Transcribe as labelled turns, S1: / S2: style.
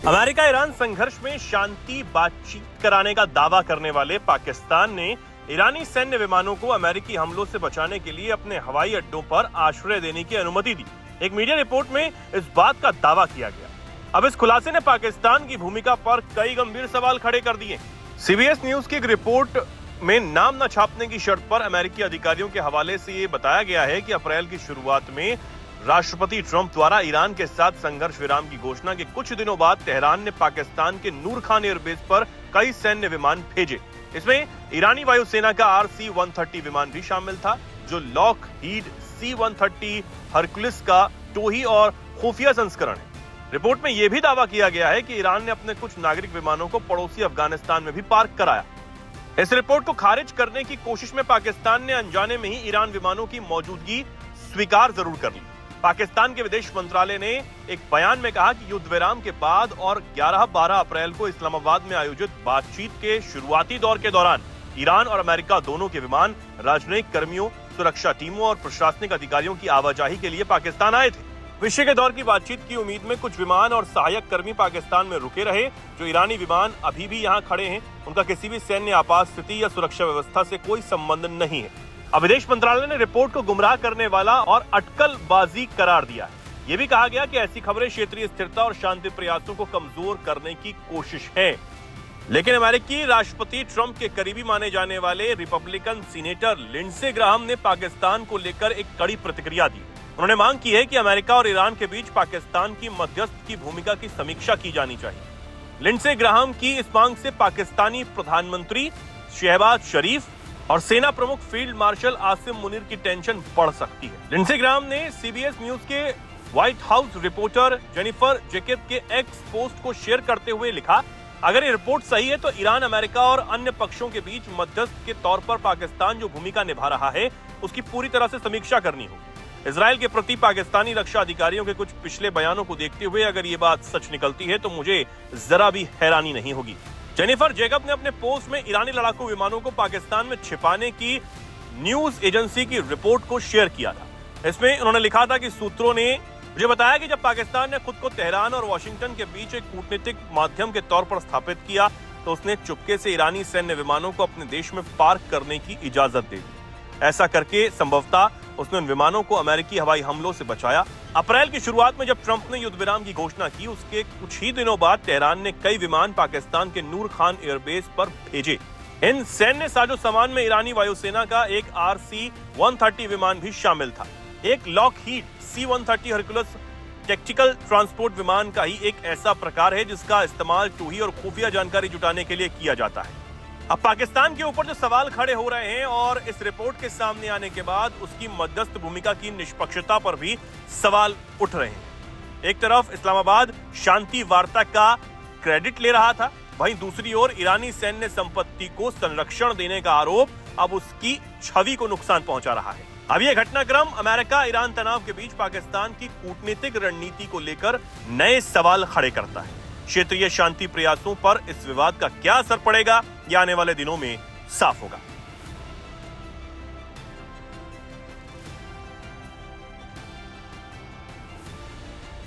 S1: America Iran संघर्ष में शांति बातचीत कराने का दावा करने वाले पाकिस्तान ने ईरानी सैन्य विमानों को अमेरिकी हमलों से बचाने के लिए अपने हवाई अड्डों पर आश्रय देने की अनुमति दी। एक मीडिया रिपोर्ट में इस बात का दावा किया गया। अब इस खुलासे ने पाकिस्तान की भूमिका पर कई गंभीर सवाल खड़े कर दिए। सीबीएस न्यूज की एक रिपोर्ट में नाम न छापने की शर्त पर अमेरिकी अधिकारियों के हवाले से ये बताया गया है कि अप्रैल की शुरुआत में राष्ट्रपति ट्रंप द्वारा ईरान के साथ संघर्ष विराम की घोषणा के कुछ दिनों बाद तेहरान ने पाकिस्तान के नूर खान एयरबेस पर कई सैन्य विमान भेजे। इसमें ईरानी वायुसेना का RC-130 विमान भी शामिल था, जो लॉकहीड C-130 हरकुलिस का टोही और खुफिया संस्करण है। रिपोर्ट में यह भी दावा किया गया है कि ईरान ने अपने कुछ नागरिक विमानों को पड़ोसी अफगानिस्तान में भी पार्क कराया। इस रिपोर्ट को खारिज करने की कोशिश में पाकिस्तान ने अनजाने में ही ईरान विमानों की मौजूदगी स्वीकार जरूर कर ली। पाकिस्तान के विदेश मंत्रालय ने एक बयान में कहा कि युद्ध विराम के बाद और 11-12 अप्रैल को इस्लामाबाद में आयोजित बातचीत के शुरुआती दौर के दौरान ईरान और अमेरिका दोनों के विमान राजनयिक कर्मियों, सुरक्षा टीमों और प्रशासनिक अधिकारियों की आवाजाही के लिए पाकिस्तान आए थे। विषय के दौर की बातचीत की उम्मीद में कुछ विमान और सहायक कर्मी पाकिस्तान में रुके रहे। जो ईरानी विमान अभी भी यहाँ खड़े हैं, उनका किसी भी सैन्य आपात स्थिति या सुरक्षा व्यवस्था से कोई संबंध नहीं है। अब विदेश मंत्रालय ने रिपोर्ट को गुमराह करने वाला और अटकलबाजी करार दिया है। ये भी कहा गया कि ऐसी खबरें क्षेत्रीय स्थिरता और शांति प्रयासों को कमजोर करने की कोशिश है। लेकिन अमेरिकी राष्ट्रपति ट्रंप के करीबी माने जाने वाले रिपब्लिकन सीनेटर लिंडसे ग्राहम ने पाकिस्तान को लेकर एक कड़ी प्रतिक्रिया दी। उन्होंने मांग की है कि अमेरिका और ईरान के बीच पाकिस्तान की मध्यस्थ की भूमिका की समीक्षा की जानी चाहिए। लिंडसे ग्राहम की इस मांग से पाकिस्तानी प्रधानमंत्री शहबाज शरीफ और सेना प्रमुख फील्ड मार्शल आसिम मुनीर की टेंशन बढ़ सकती है। लिंडसे ग्राहम ने सीबीएस न्यूज के white house reporter Jennifer Jacob के एक्स पोस्ट को शेयर करते हुए लिखा, अगर ये रिपोर्ट सही है तो ईरान, अमेरिका और अन्य पक्षों के बीच मध्यस्थ के तौर पर पाकिस्तान जो भूमिका निभा रहा है उसकी पूरी तरह से समीक्षा करनी होगी। इजराइल के प्रति पाकिस्तानी रक्षा अधिकारियों के कुछ पिछले बयानों को देखते हुए अगर ये बात सच निकलती है तो मुझे जरा भी हैरानी नहीं होगी। जेनिफर जैकब ने अपने पोस्ट में ईरानी लड़ाकू विमानों को पाकिस्तान में छिपाने की न्यूज एजेंसी की रिपोर्ट को शेयर किया था। इसमें उन्होंने लिखा था कि सूत्रों ने मुझे बताया कि जब पाकिस्तान ने खुद को तेहरान और वाशिंगटन के बीच एक कूटनीतिक माध्यम के तौर पर स्थापित किया तो उसने चुपके से ईरानी सैन्य विमानों को अपने देश में पार्क करने की इजाजत दे दी। ऐसा करके संभवतः उसने उन विमानों को अमेरिकी हवाई हमलों से बचाया। अप्रैल की शुरुआत में जब ट्रंप ने युद्ध विराम की घोषणा की, उसके कुछ ही दिनों बाद तेहरान ने कई विमान पाकिस्तान के नूर खान एयरबेस पर भेजे। इन सैन्य साजो सामान में ईरानी वायुसेना का एक RC-130 विमान भी शामिल था। एक Lockheed C-130 Hercules tactical transport विमान का ही एक ऐसा प्रकार है जिसका इस्तेमाल टोही और खुफिया जानकारी जुटाने के लिए किया जाता है। अब पाकिस्तान के ऊपर जो सवाल खड़े हो रहे हैं और इस रिपोर्ट के सामने आने के बाद उसकी मध्यस्थ भूमिका की निष्पक्षता पर भी सवाल उठ रहे हैं। एक तरफ इस्लामाबाद शांति वार्ता का क्रेडिट ले रहा था, वहीं दूसरी ओर ईरानी सैन्य संपत्ति को संरक्षण देने का आरोप अब उसकी छवि को नुकसान पहुंचा रहा है। अब यह घटनाक्रम अमेरिका ईरान तनाव के बीच पाकिस्तान की कूटनीतिक रणनीति को लेकर नए सवाल खड़े करता है। क्षेत्रीय शांति प्रयासों पर इस विवाद का क्या असर पड़ेगा, यह आने वाले दिनों में साफ होगा।